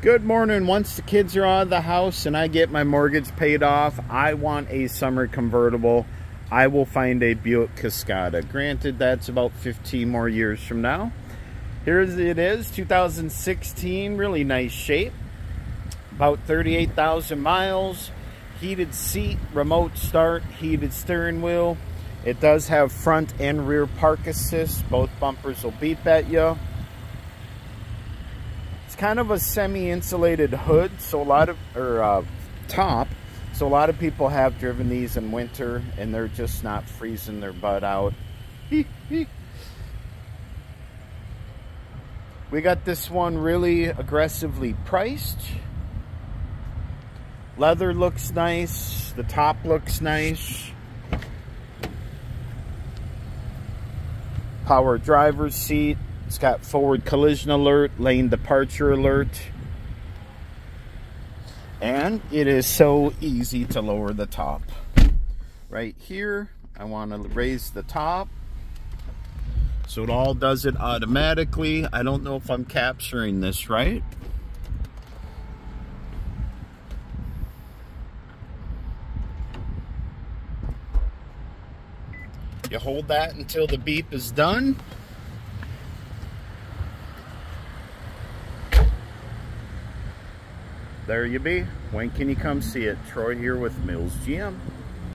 Good morning. Once the kids are out of the house and I get my mortgage paid off, I want a summer convertible. I will find a Buick Cascada. Granted, that's about 15 more years from now. Here it is, 2016, really nice shape. About 38,000 miles, heated seat, remote start, heated steering wheel. It does have front and rear park assist. Both bumpers will beep at you. It's kind of a semi-insulated hood, so top. So a lot of people have driven these in winter and they're just not freezing their butt out. We got this one really aggressively priced. Leather looks nice. The top looks nice. Power driver's seat. It's got forward collision alert, lane departure alert. And it is so easy to lower the top. Right here, I want to raise the top. So it all does it automatically. I don't know if I'm capturing this right. You hold that until the beep is done. There you be. When can you come see it? Troy here with Mills GM.